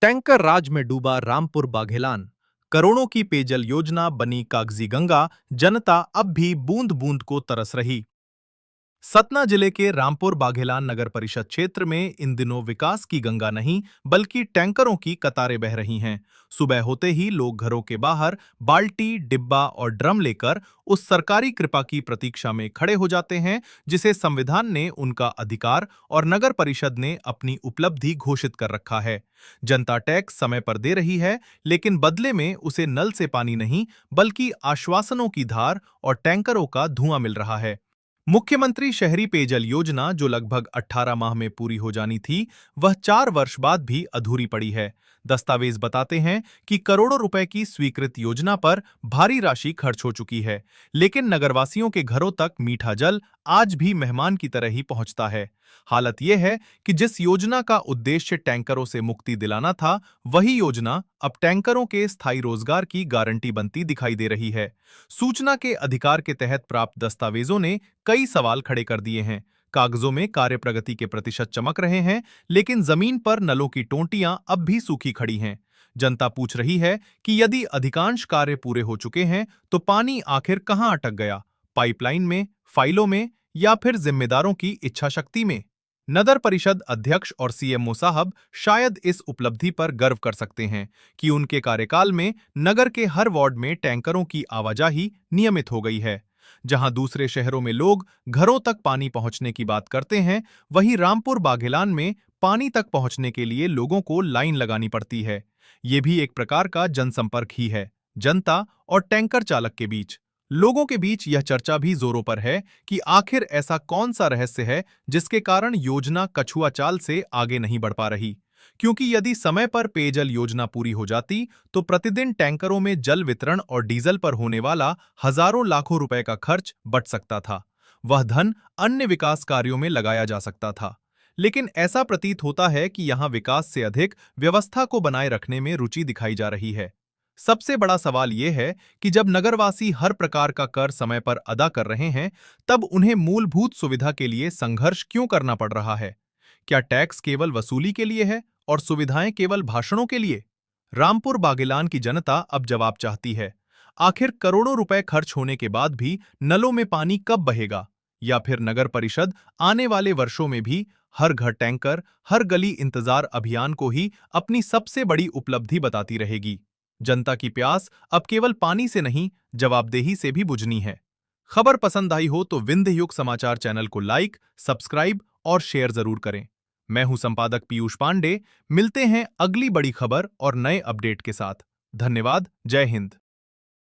Tanker राज में डूबा रामपुर बाघेलान। करोड़ों की पेयजल योजना बनी कागजी गंगा। जनता अब भी बूंद बूंद को तरस रही। सतना जिले के रामपुर बाघेलान नगर परिषद क्षेत्र में इन दिनों विकास की गंगा नहीं बल्कि टैंकरों की कतारें बह रही हैं। सुबह होते ही लोग घरों के बाहर बाल्टी, डिब्बा और ड्रम लेकर उस सरकारी कृपा की प्रतीक्षा में खड़े हो जाते हैं जिसे संविधान ने उनका अधिकार और नगर परिषद ने अपनी उपलब्धि घोषित कर रखा है। जनता टैक्स समय पर दे रही है, लेकिन बदले में उसे नल से पानी नहीं बल्कि आश्वासनों की धार और टैंकरों का धुआं मिल रहा है। मुख्यमंत्री शहरी पेयजल योजना जो लगभग 18 माह में पूरी हो जानी थी, वह 4 वर्ष बाद भी अधूरी पड़ी है। दस्तावेज बताते हैं कि करोड़ों रुपए की स्वीकृत योजना पर भारी राशि खर्च हो चुकी है, लेकिन नगरवासियों के घरों तक मीठा जल आज भी मेहमान की तरह ही पहुंचता है। हालत यह है कि जिस योजना का उद्देश्य टैंकरों से मुक्ति दिलाना था, वही योजना अब टैंकरों के स्थायी रोजगार की गारंटी बनती दिखाई दे रही है। सूचना के अधिकार के तहत प्राप्त दस्तावेजों ने कई सवाल खड़े कर दिए हैं। कागजों में कार्य प्रगति के प्रतिशत चमक रहे हैं, लेकिन जमीन पर नलों की टोंटियां अब भी सूखी खड़ी हैं। जनता पूछ रही है कि यदि अधिकांश कार्य पूरे हो चुके हैं, तो पानी आखिर कहां अटक गया? पाइपलाइन में, फाइलों में या फिर जिम्मेदारों की इच्छा शक्ति में? नगर परिषद अध्यक्ष और सीएमओ साहब शायद इस उपलब्धि पर गर्व कर सकते हैं कि उनके कार्यकाल में नगर के हर वार्ड में टैंकरों की आवाजाही नियमित हो गई है। जहां दूसरे शहरों में लोग घरों तक पानी पहुंचने की बात करते हैं, वहीं रामपुर बाघेलान में पानी तक पहुंचने के लिए लोगों को लाइन लगानी पड़ती है। ये भी एक प्रकार का जनसंपर्क ही है, जनता और टैंकर चालक के बीच। लोगों के बीच यह चर्चा भी जोरों पर है कि आखिर ऐसा कौन सा रहस्य है जिसके कारण योजना कछुआ चाल से आगे नहीं बढ़ पा रही। क्योंकि यदि समय पर पेयजल योजना पूरी हो जाती, तो प्रतिदिन टैंकरों में जल वितरण और डीजल पर होने वाला हजारों लाखों रुपए का खर्च बच सकता था। वह धन अन्य विकास कार्यों में लगाया जा सकता था। लेकिन ऐसा प्रतीत होता है कि यहां विकास से अधिक व्यवस्था को बनाए रखने में रुचि दिखाई जा रही है। सबसे बड़ा सवाल यह है कि जब नगरवासी हर प्रकार का कर समय पर अदा कर रहे हैं, तब उन्हें मूलभूत सुविधा के लिए संघर्ष क्यों करना पड़ रहा है? क्या टैक्स केवल वसूली के लिए है और सुविधाएं केवल भाषणों के लिए? रामपुर बागेलान की जनता अब जवाब चाहती है। आखिर करोड़ों रुपए खर्च होने के बाद भी नलों में पानी कब बहेगा? या फिर नगर परिषद आने वाले वर्षों में भी हर घर टैंकर, हर गली इंतजार अभियान को ही अपनी सबसे बड़ी उपलब्धि बताती रहेगी? जनता की प्यास अब केवल पानी से नहीं, जवाबदेही से भी बुझनी है। खबर पसंद आई हो तो विंध्य युग समाचार चैनल को लाइक, सब्सक्राइब और शेयर जरूर करें। मैं हूं संपादक पीयूष पांडे। मिलते हैं अगली बड़ी खबर और नए अपडेट के साथ। धन्यवाद। जय हिंद।